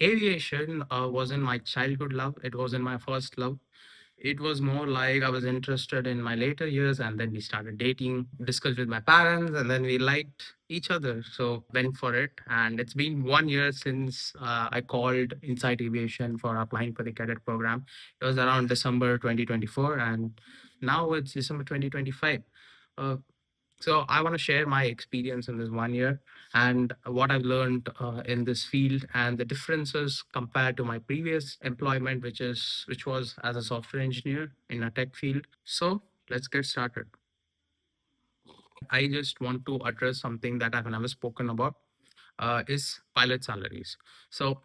Aviation wasn't my childhood love. It wasn't my first love. It was more like I was interested in my later years, and then we started dating, discussed with my parents, and then we liked each other. So went for it. And it's been 1 year since I called Inside Aviation for applying for the cadet program. It was around December 2024, and now it's December 2025. Uh, so I want to share my experience in this 1 year and what I've learned in this field and the differences compared to my previous employment, which was as a software engineer in a tech field. So let's get started. I just want to address something that I've never spoken about is pilot salaries. So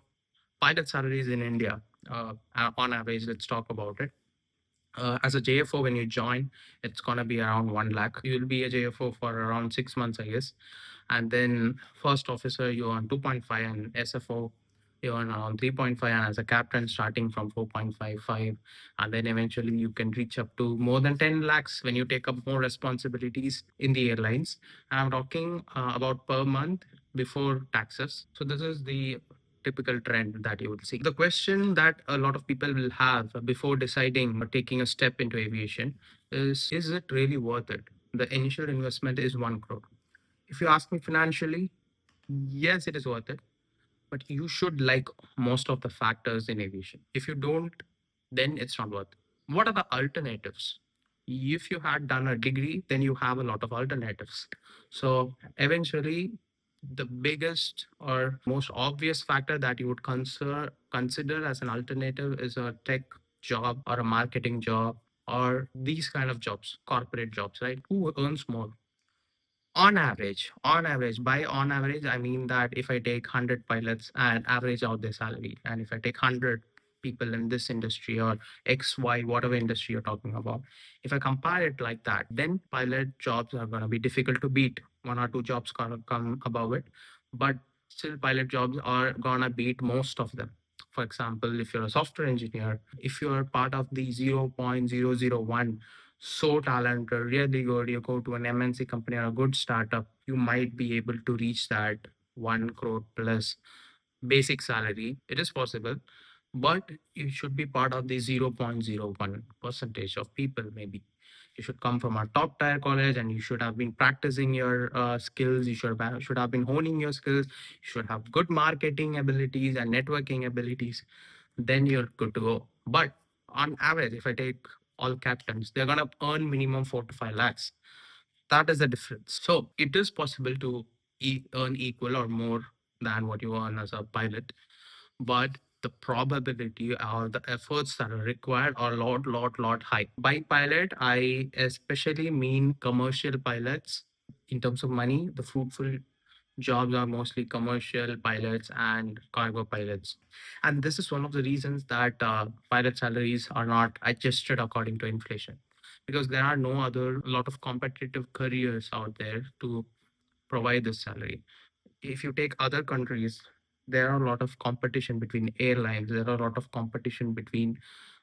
pilot salaries in India, on average, let's talk about it. As a JFO, when you join, it's gonna be around 1 lakh. You'll be a JFO for around 6 months, I guess. And then first officer, you earn 2.5, and SFO, you earn around 3.5, and as a captain, starting from 4.55. And then eventually you can reach up to more than 10 lakhs when you take up more responsibilities in the airlines. And I'm talking about per month before taxes. So this is the typical trend that you would see. The question that a lot of people will have before deciding or taking a step into aviation is it really worth it? The initial investment is 1 crore. If you ask me financially, yes, it is worth it, but you should like most of the factors in aviation. If you don't, then it's not worth it. What are the alternatives? If you had done a degree, then you have a lot of alternatives. So eventually, the biggest or most obvious factor that you would consider as an alternative is a tech job or a marketing job or these kind of jobs, corporate jobs, right? Who earns more? On average, by on average, I mean that if I take 100 pilots and average out their salary, and if I take 100 people in this industry or XY, whatever industry you're talking about, if I compare it like that, then pilot jobs are going to be difficult to beat. One or two jobs going to come above it, but still, pilot jobs are going to beat most of them. For example, if you're a software engineer, if you're part of the 0.001 so talented, really good, you go to an MNC company or a good startup, you might be able to reach that 1 crore plus basic salary. It is possible, but you should be part of the 0.01 percentage of people, maybe. You should come from a top tier college and you should have been practicing your skills. You should have been honing your skills. You should have good marketing abilities and networking abilities, then you're good to go. But on average, if I take all captains, they're gonna earn minimum 4 to 5 lakhs. That is the difference. So it is possible to earn equal or more than what you earn as a pilot, but the probability or the efforts that are required are a lot high. By pilot, I especially mean commercial pilots. In terms of money, the fruitful jobs are mostly commercial pilots and cargo pilots. And this is one of the reasons that pilot salaries are not adjusted according to inflation, because there are no other a lot of competitive careers out there to provide this salary. If you take other countries, there are a lot of competition between airlines, there are a lot of competition between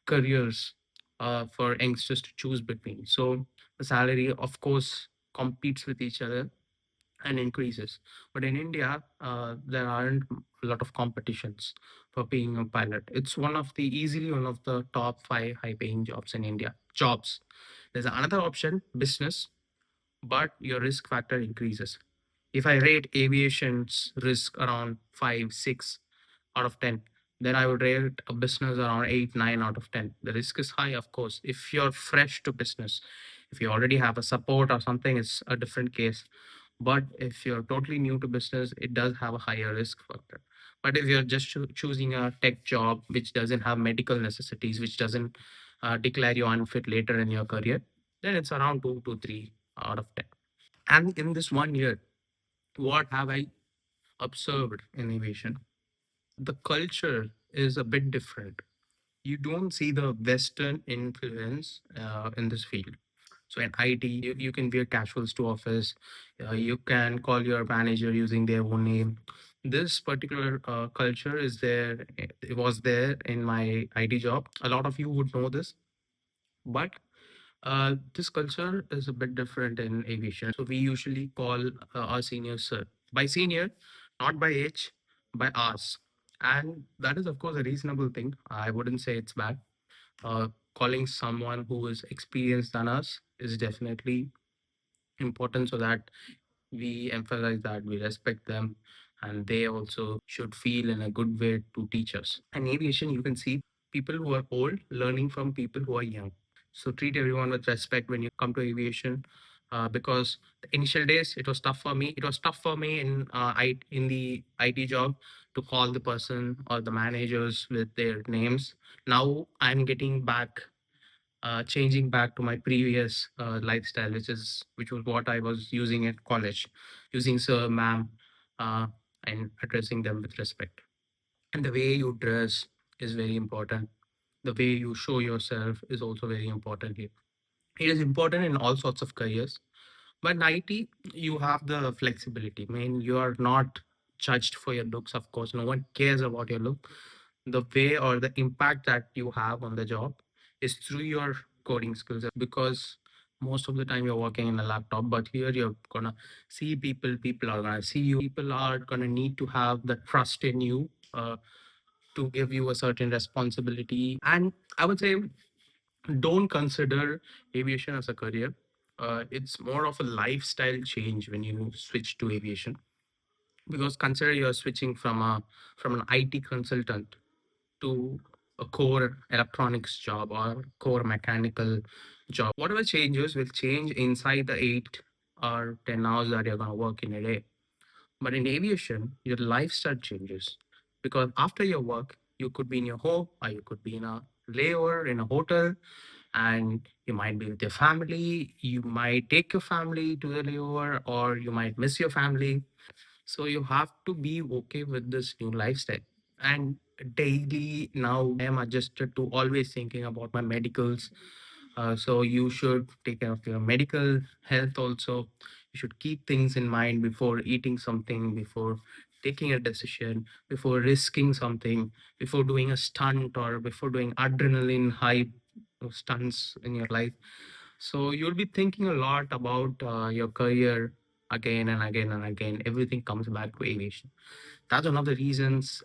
careers for youngsters to choose between. So the salary, of course, competes with each other and increases. But in India, there aren't a lot of competitions for being a pilot. It's easily one of the top 5 high paying jobs in India. Jobs. There's another option, business, but your risk factor increases. If I rate aviation's risk around 5, 6 out of 10, then I would rate a business around 8, 9 out of 10. The risk is high, of course. If you're fresh to business, if you already have a support or something, it's a different case. But if you're totally new to business, it does have a higher risk factor. But if you're just choosing a tech job which doesn't have medical necessities, which doesn't declare you unfit later in your career, then it's around 2 to 3 out of 10. And in this 1 year, what have I observed in aviation? The culture is a bit different. You don't see the Western influence in this field. So in IT, you can wear casuals to office. You can call your manager using their own name. This particular culture is there. It was there in my IT job. A lot of you would know this, but this culture is a bit different in aviation. So we usually call our seniors sir. By senior, not by age, by hours. And that is, of course, a reasonable thing. I wouldn't say it's bad. Uh, Calling someone who is experienced than us is definitely important, so that we emphasize that we respect them and they also should feel in a good way to teach us. In aviation, you can see people who are old learning from people who are young. So treat everyone with respect when you come to aviation. Because the initial days it was tough for me. It was tough for me in the IT job to call the person or the managers with their names. Now I'm getting back changing back to my previous lifestyle, which was what I was using at college, using sir, ma'am, uh, and addressing them with respect. And the way you dress is very important. The way you show yourself is also very important here. It is important in all sorts of careers, but in IT, you have the flexibility. I mean, you are not judged for your looks, of course. No one cares about your look. The way or the impact that you have on the job is through your coding skills, because most of the time you're working in a laptop, but here you're gonna see people, people are gonna see you, people are gonna need to have the trust in you to give you a certain responsibility. And I would say, don't consider aviation as a career. It's more of a lifestyle change when you switch to aviation, because consider you're switching from an IT consultant to a core electronics job or core mechanical job. Whatever changes will change inside the 8 or 10 hours that you're going to work in a day. But in aviation, your lifestyle changes, because after your work, you could be in your home or you could be in a layover in a hotel, and you might be with your family. You might take your family to the layover, or you might miss your family. So you have to be okay with this new lifestyle. And daily now I am adjusted to always thinking about my medicals. So you should take care of your medical health also. You should keep things in mind before eating something, before taking a decision, before risking something, before doing a stunt or before doing adrenaline high stunts in your life. So you'll be thinking a lot about your career again and again and again. Everything comes back to aviation. That's one of the reasons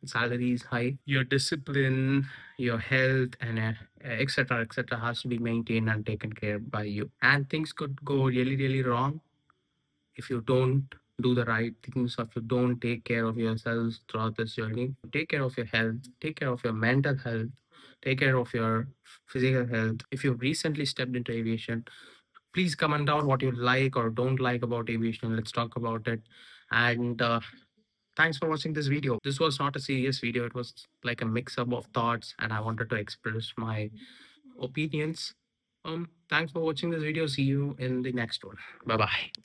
salary is high. Your discipline, your health, and et cetera, has to be maintained and taken care by you. And things could go really, really wrong if you don't do the right things, or if you don't take care of yourselves throughout this journey. Take care of your health, take care of your mental health, take care of your physical health. If you've recently stepped into aviation, please comment down what you like or don't like about aviation. Let's talk about it. And thanks for watching this video. This was not a serious video, it was like a mix up of thoughts, and I wanted to express my opinions. Thanks for watching this video. See you in the next one. Bye bye.